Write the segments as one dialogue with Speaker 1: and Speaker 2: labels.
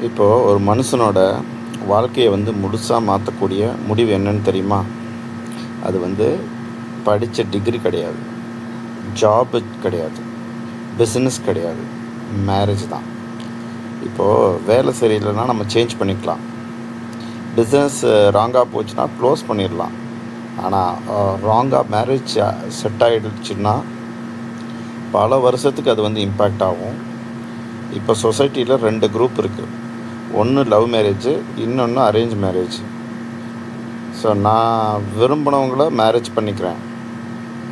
Speaker 1: இப்போது ஒரு மனுஷனோட வாழ்க்கையை முழுசாக மாற்றக்கூடிய முடிவு என்னன்னு தெரியுமா? அது படித்த டிகிரி கிடையாது, ஜாபு கிடையாது, பிஸ்னஸ் கிடையாது, மேரேஜ் தான். இப்போது வேலை சரியில்லைன்னா நம்ம சேஞ்ச் பண்ணிக்கலாம். பிஸ்னஸ் ராங்காக போச்சுன்னா க்ளோஸ் பண்ணிடலாம். ஆனால் ராங்காக மேரேஜ் செட் ஆகிடுச்சுன்னா பல வருஷத்துக்கு அது இம்பேக்ட் ஆகும். இப்போ சொசைட்டியில் 2 குரூப் இருக்குது. ஒன்று லவ் மேரேஜு, இன்னொன்று அரேஞ்ச் மேரேஜ். ஸோ நான் விரும்பினவங்கள மேரேஜ் பண்ணிக்கிறேன்.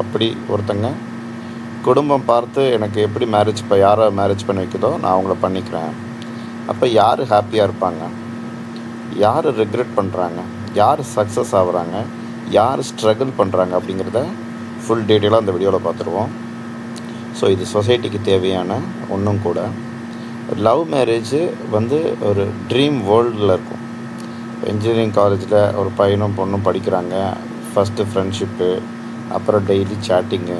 Speaker 1: அப்படி ஒருத்தங்க குடும்பம் பார்த்து எனக்கு எப்படி யாரை மேரேஜ் பண்ணி வைக்குதோ நான் அவங்கள பண்ணிக்கிறேன். அப்போ யார் ஹாப்பியாக இருப்பாங்க, யார் ரெக்ரெட் பண்ணுறாங்க, யார் சக்ஸஸ் ஆகுறாங்க, யார் ஸ்ட்ரகிள் பண்ணுறாங்க அப்படிங்கிறத ஃபுல் டீட்டெயிலாக அந்த வீடியோவில் பார்த்துருவோம். ஸோ இது சொசைட்டிக்கு தேவையான ஒன்றும் கூட. லவ் மேரேஜு ஒரு ட்ரீம் வேர்ல்டில் இருக்கும். இன்ஜினியரிங் காலேஜில் ஒரு பையனும் பொண்ணும் படிக்கிறாங்க. ஃபஸ்ட்டு ஃப்ரெண்ட்ஷிப்பு, அப்புறம் டெய்லி சேட்டிங்கு,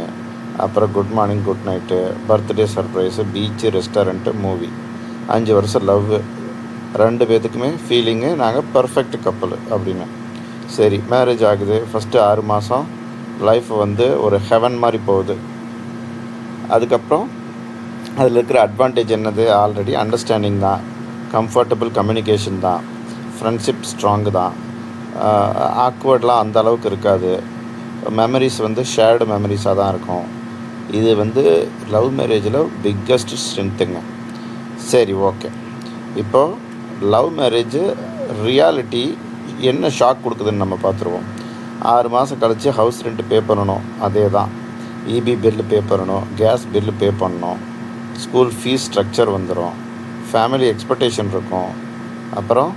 Speaker 1: அப்புறம் good morning good night, birthday surprise, beach, restaurant, movie. 5 வருஷம் லவ். 2 பேர்த்துக்குமே ஃபீலிங்கு நாங்கள் பர்ஃபெக்ட் கப்பல் அப்படின்னு. சரி, மேரேஜ் ஆகுது. ஃபஸ்ட்டு 6 மாதம் லைஃப் ஒரு ஹெவன் மாதிரி போகுது. அதுக்கப்புறம் அதில் இருக்கிற அட்வான்டேஜ் என்னது? ஆல்ரெடி அண்டர்ஸ்டாண்டிங் தான், கம்ஃபர்டபுள் கம்யூனிகேஷன் தான், ஃப்ரெண்ட்ஷிப் ஸ்ட்ராங்கு தான், ஆக்வர்ட்லாம் அந்த அளவுக்கு இருக்காது, மெமரிஸ் ஷேர்டு மெமரிஸாக தான் இருக்கும். இது லவ் மேரேஜில் பிக்கஸ்ட் ஸ்ட்ரென்த்துங்க. சரி, ஓகே. இப்போது லவ் மேரேஜு ரியாலிட்டி என்ன ஷாக் கொடுக்குதுன்னு நம்ம பார்த்துருவோம். 6 மாதம் கழித்து ஹவுஸ் ரெண்ட் பே பண்ணணும். அதே தான். இபி பில்லு பே பண்ணணும், கேஸ் பில்லு பே பண்ணணும், ஸ்கூல் ஃபீஸ் ஸ்ட்ரக்சர் வந்துடும், ஃபேமிலி எக்ஸ்பெக்டேஷன் இருக்கும். அப்புறம்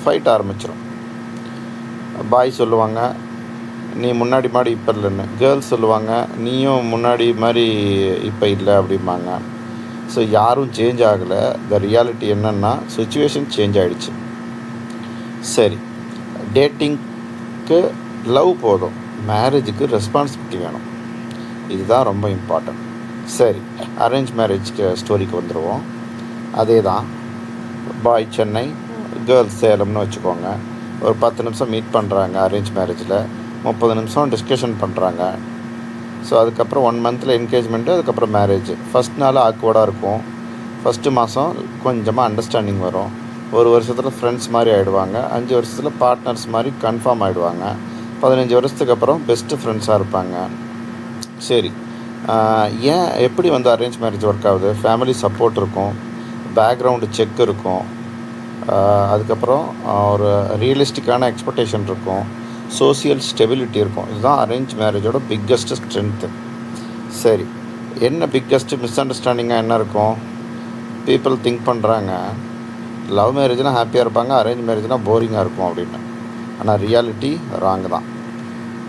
Speaker 1: ஃபைட் ஆரம்பிச்சிடும். பாய் சொல்லுவாங்க, நீ முன்னாடி மாதிரி இப்போ இல்லைன்னு. கேர்ள்ஸ் சொல்லுவாங்க, நீயும் முன்னாடி மாதிரி இப்போ இல்லை அப்படிம்பாங்க. ஸோ யாரும் சேஞ்ச் ஆகலை. த ரியாலிட்டி என்னென்னா சுச்சுவேஷன் சேஞ்ச் ஆகிடுச்சு. சரி, டேட்டிங்க்கு லவ் போதும், மேரேஜுக்கு ரெஸ்பான்சிபிலிட்டி வேணும். இதுதான் ரொம்ப இம்பார்ட்டன்ட். சரி, அரேஞ்ச் மேரேஜ்க்கு ஸ்டோரிக்கு வந்துடுவோம். அதே தான். பாய் சென்னை, கேர்ள்ஸ் சேலம்னு வச்சுக்கோங்க. ஒரு 10 நிமிஷம் மீட் பண்ணுறாங்க அரேஞ்ச் மேரேஜில். 30 நிமிஷம் டிஸ்கஷன் பண்ணுறாங்க. ஸோ அதுக்கப்புறம் 1 மந்தில் என்கேஜ்மெண்ட்டு, அதுக்கப்புறம் மேரேஜ். ஃபஸ்ட் நாள் ஆக்வர்டாக இருக்கும். ஃபஸ்ட்டு மாதம் கொஞ்சமாக அண்டர்ஸ்டாண்டிங் வரும். 1 வருஷத்தில் ஃப்ரெண்ட்ஸ் மாதிரி ஆகிடுவாங்க. 5 வருஷத்தில் பார்ட்னர்ஸ் மாதிரி கன்ஃபார்ம் ஆகிடுவாங்க. 15 வருஷத்துக்கு அப்புறம் பெஸ்ட்டு ஃப்ரெண்ட்ஸாக இருப்பாங்க. சரி, ஏன் எப்படி அரேஞ்ச் மேரேஜ் ஒர்க் ஆகுது? ஃபேமிலி சப்போர்ட் இருக்கும், பேக்ரவுண்டு செக் இருக்கும், அதுக்கப்புறம் ஒரு ரியலிஸ்டிக்கான எக்ஸ்பெக்டேஷன் இருக்கும், சோசியல் ஸ்டெபிலிட்டி இருக்கும். இதுதான் அரேஞ்ச் மேரேஜோட பிக்கஸ்ட்டு ஸ்ட்ரென்த்து. சரி, என்ன பிக்கஸ்ட்டு மிஸ் அண்டர்ஸ்டாண்டிங்காக என்ன இருக்கும்? பீப்புள் திங்க் பண்ணுறாங்க லவ் மேரேஜ்னால் ஹாப்பியாக இருப்பாங்க, அரேஞ்ச் மேரேஜ்னால் போரிங்காக இருக்கும் அப்படின்னு. ஆனால் ரியாலிட்டி ராங் தான்.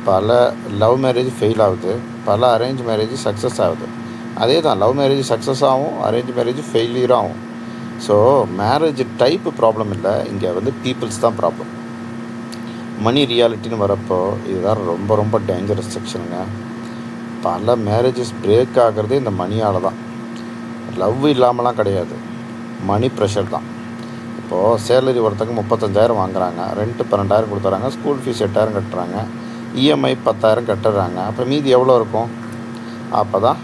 Speaker 1: பல லவ் மேரேஜ் ஃபெயில் ஆகுது, பல அரேஞ்ச் மேரேஜ் சக்ஸஸ் ஆகுது. அதே தான், லவ் மேரேஜ் சக்ஸஸ் ஆகும், அரேஞ்ச் மேரேஜ் ஃபெயிலியர் ஆகும். ஸோ மேரேஜ் டைப்பு ப்ராப்ளம் இல்லை, இங்கே பீப்புள்ஸ் தான் ப்ராப்ளம். மணி ரியாலிட்டின்னு வரப்போ இதுதான் ரொம்ப ரொம்ப டேஞ்சரஸ் செக்ஷனுங்க. பல மேரேஜஸ் பிரேக் ஆகிறதே இந்த மணியால் தான். லவ் இல்லாமலாம் கிடையாது, மணி ப்ரெஷர் தான். இப்போது சேலரி ஒருத்தங்க 35,000 வாங்குகிறாங்க, ரெண்ட்டு 12,000 கொடுத்துறாங்க, ஸ்கூல் ஃபீஸ் 8,000 கட்டுறாங்க, இஎம்ஐ 10,000 கட்டுறாங்க. அப்போ மீதி எவ்வளோ இருக்கும்? அப்போ தான்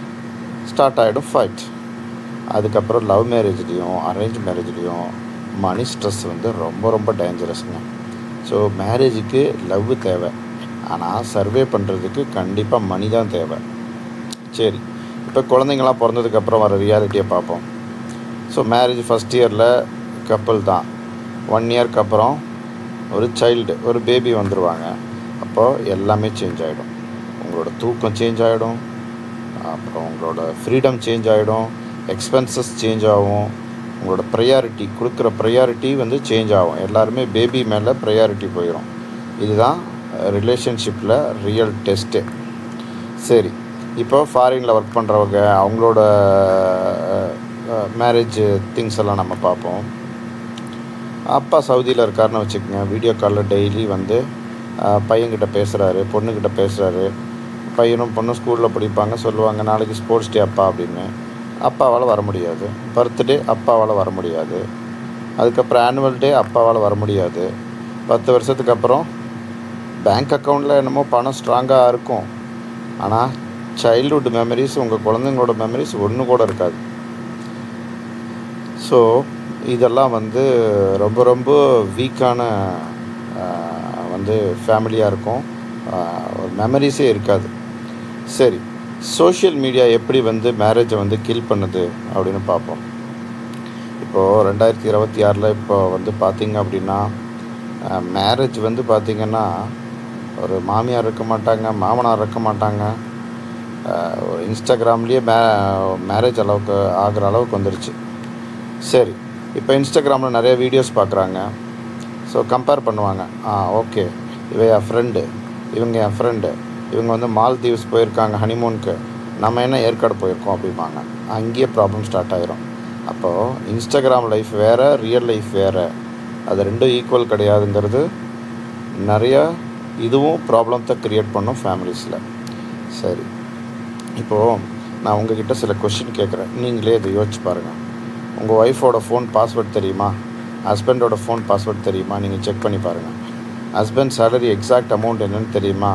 Speaker 1: ஸ்டார்ட் ஆகிடும் ஃபைட். அதுக்கப்புறம் லவ் மேரேஜ்லேயும் அரேஞ்ச் மேரேஜ்லேயும் மணி ஸ்ட்ரெஸ் ரொம்ப ரொம்ப டேஞ்சரஸுங்க. ஸோ மேரேஜுக்கு லவ் தேவை, ஆனால் சர்வே பண்ணுறதுக்கு கண்டிப்பாக மணி தான் தேவை. சரி, இப்போ குழந்தைங்களாம் பிறந்ததுக்கப்புறம் வர ரியாலிட்டியை பார்ப்போம். ஸோ மேரேஜ் ஃபஸ்ட் இயரில் கப்பல் தான். 1 இயர்க்கு அப்புறம் ஒரு சைல்டு, ஒரு பேபி வந்துடுவாங்க. அப்போது எல்லாமே சேஞ்ச் ஆகிடும். உங்களோட தூக்கம் சேஞ்ச் ஆகிடும், அப்புறம் உங்களோட ஃப்ரீடம் சேஞ்ச் ஆகிடும், எக்ஸ்பென்சஸ் சேஞ்ச் ஆகும், உங்களோட ப்ரையாரிட்டி கொடுக்குற ப்ரையாரிட்டி சேஞ்ச் ஆகும். எல்லாருமே பேபி மேலே ப்ரையாரிட்டி போயிடும். இதுதான் ரிலேஷன்ஷிப்பில் ரியல் டெஸ்ட்டு. சரி, இப்போ ஃபாரினில் ஒர்க் பண்ணுறவங்க அவங்களோட மேரேஜ் திங்ஸ் எல்லாம் நம்ம பார்ப்போம். அப்பா சவுதியில் இருக்காருன்னு வச்சுக்கோங்க. வீடியோ காலில் டெய்லி பையன்கிட்ட பேசுகிறாரு, பொண்ணுக்கிட்ட பேசுகிறாரு. பையனும் பொண்ணும் ஸ்கூலில் படிப்பாங்க, சொல்லுவாங்க நாளைக்கு ஸ்போர்ட்ஸ் டே அப்பா அப்படின்னு. அப்பாவால் வர முடியாது. பர்த்டே அப்பாவால் வர முடியாது. அதுக்கப்புறம் ஆனுவல் டே அப்பாவால் வர முடியாது. 10 வருஷத்துக்கு அப்புறம் பேங்க் அக்கௌண்ட்டில் என்னமோ பணம் ஸ்ட்ராங்காக இருக்கும், ஆனால் சைல்ட்ஹுட் மெமரிஸ், உங்கள் குழந்தைங்களோட மெமரிஸ் ஒன்று கூட இருக்காது. ஸோ இதெல்லாம் வந்து ரொம்ப ரொம்ப வீக்கான வந்து ஃபேமிலியாக இருக்கும். ஒரு மெமரிஸே இருக்காது. சரி, சோஷியல் மீடியா எப்படி வந்து மேரேஜை வந்து கில் பண்ணுது அப்படின்னு பார்ப்போம். இப்போது 2026 இப்போ வந்து பார்த்திங்க அப்படின்னா மேரேஜ் வந்து பார்த்திங்கன்னா ஒரு மாமியார் இருக்க மாட்டாங்க, மாமனார் இருக்க மாட்டாங்க. ஒரு இன்ஸ்டாகிராம்லேயே மேரேஜ் அளவுக்கு ஆகிற அளவுக்கு வந்துருச்சு. சரி, இப்போ இன்ஸ்டாகிராமில் நிறைய வீடியோஸ் பார்க்குறாங்க. ஸோ கம்பேர் பண்ணுவாங்க. ஓகே, என் ஃப்ரெண்டு, இவங்க என் ஃப்ரெண்டு, இவங்க வந்து மால்தீவ்ஸ் போயிருக்காங்க ஹனிமூனுக்கு, நம்ம என்ன ஏற்காடு போயிருக்கோம் அப்படிம்பாங்க. அங்கேயே ப்ராப்ளம் ஸ்டார்ட் ஆகிரும். அப்போது இன்ஸ்டாகிராம் லைஃப் வேறு, ரியல் லைஃப் வேறு, அது ரெண்டும் ஈக்குவல் கிடையாதுங்கிறது நிறையா இதுவும் ப்ராப்ளத்தை க்ரியேட் பண்ணும் ஃபேமிலிஸில். சரி, இப்போது நான் உங்ககிட்ட சில கொஷின் கேட்குறேன், நீங்களே இதை யோசிச்சு பாருங்கள். உங்கள் ஒய்ஃபோட ஃபோன் பாஸ்வேர்ட் தெரியுமா? ஹஸ்பண்டோட ஃபோன் பாஸ்வேர்ட் தெரியுமா? நீங்கள் செக் பண்ணி பாருங்கள். ஹஸ்பண்ட் சேலரி எக்ஸாக்ட் அமௌண்ட் என்னென்னு தெரியுமா?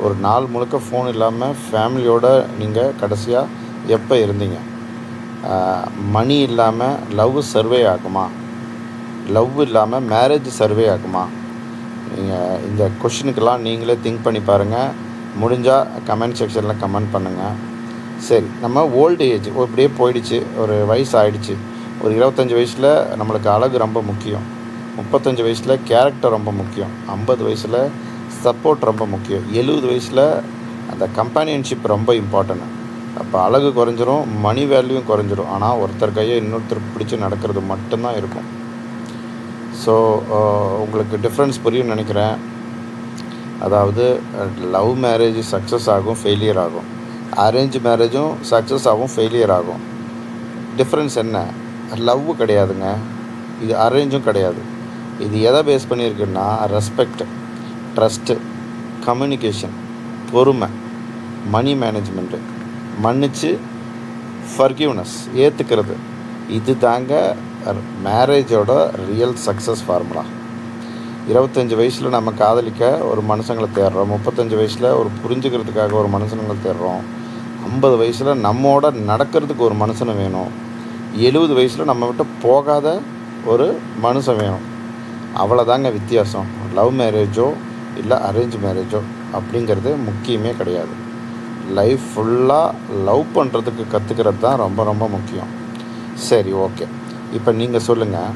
Speaker 1: ஒரு நாள் முழுக்க ஃபோன் இல்லாமல் ஃபேமிலியோடு நீங்கள் கடைசியாக எப்போ இருந்தீங்க? மணி இல்லாமல் லவ் சர்வே ஆகுமா? லவ் இல்லாமல் மேரேஜ் சர்வே ஆகுமா? நீங்கள் இந்த கொஷினுக்கெல்லாம் நீங்களே திங்க் பண்ணி பாருங்கள். முடிஞ்சால் கமெண்ட் செக்ஷனில் கமெண்ட் பண்ணுங்கள். சரி, நம்ம ஓல்டு ஏஜ் இப்படியே போயிடுச்சு, ஒரு வயசு ஆகிடுச்சு. ஒரு 25 வயசில் நம்மளுக்கு அழகு ரொம்ப முக்கியம், 35 வயசில் கேரக்டர் ரொம்ப முக்கியம், 50 வயசில் சப்போர்ட் ரொம்ப முக்கியம், 70 வயசில் அந்த கம்பானியன்ஷிப் ரொம்ப இம்பார்ட்டன்ட். அப்போ அழகு குறைஞ்சிரும், மணி வேல்யூவும் குறைஞ்சிரும். ஆனால் ஒருத்தர் கையை இன்னொருத்தர் பிடிச்சி நடக்கிறது மட்டும்தான் இருக்கும். ஸோ உங்களுக்கு டிஃப்ரென்ஸ் புரியும்னு நினைக்கிறேன். அதாவது லவ் மேரேஜ் சக்ஸஸ் ஆகும், ஃபெயிலியர் ஆகும். அரேஞ்ச் மேரேஜும் சக்ஸஸ் ஆகும், ஃபெயிலியர் ஆகும். டிஃப்ரென்ஸ் என்ன? லவ் கிடையாதுங்க, இது அரேஞ்சும் கிடையாது. இது எதை பேஸ் பண்ணியிருக்குன்னா ரெஸ்பெக்ட், ட்ரஸ்ட்டு, கம்யூனிகேஷன், பொறுமை, மணி மேனேஜ்மெண்ட்டு, மன்னிச்சு ஃபர்கிவ்னஸ், ஏற்றுக்கிறது. இது தாங்க மேரேஜோட ரியல் சக்ஸஸ் ஃபார்முலா. 25 வயசில் நம்ம காதலிக்க ஒரு மனுஷங்களை தேடுறோம், 35 வயசில் ஒரு புரிஞ்சுக்கிறதுக்காக ஒரு மனுஷங்களை தேடுறோம், 50 வயசில் நம்மோட நடக்கிறதுக்கு ஒரு மனுஷனை வேணும், 70 வயசில் நம்ம விட்டு போகாத ஒரு மனுஷன் வேணும். அவ்வளோதாங்க வித்தியாசம். லவ் மேரேஜோ இல்லை அரேஞ்ச் மேரேஜோ அப்படிங்கிறது முக்கியமே கிடையாது. லைஃப் ஃபுல்லாக லவ் பண்ணுறதுக்கு கற்றுக்கிறது தான் ரொம்ப ரொம்ப முக்கியம். சரி, ஓகே, இப்போ நீங்கள் சொல்லுங்கள்,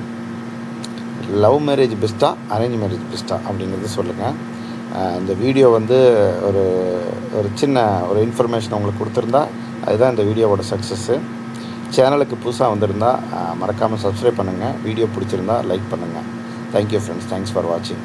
Speaker 1: லவ் மேரேஜ் பெஸ்ட்டா அரேஞ்ச் மேரேஜ் பெஸ்ட்டா அப்படிங்கிறது சொல்லுங்கள். இந்த வீடியோ வந்து ஒரு ஒரு சின்ன ஒரு இன்ஃபர்மேஷன் உங்களுக்கு கொடுத்துருந்தா அதுதான் இந்த வீடியோவோட சக்ஸஸ்ஸு. சேனலுக்கு புதுசாக வந்திருந்தால் மறக்காமல் சப்ஸ்கிரைப் பண்ணுங்கள். வீடியோ பிடிச்சிருந்தா லைக் பண்ணுங்கள். தேங்க்யூ ஃப்ரெண்ட்ஸ், தேங்க்ஸ் ஃபார் வாட்சிங்.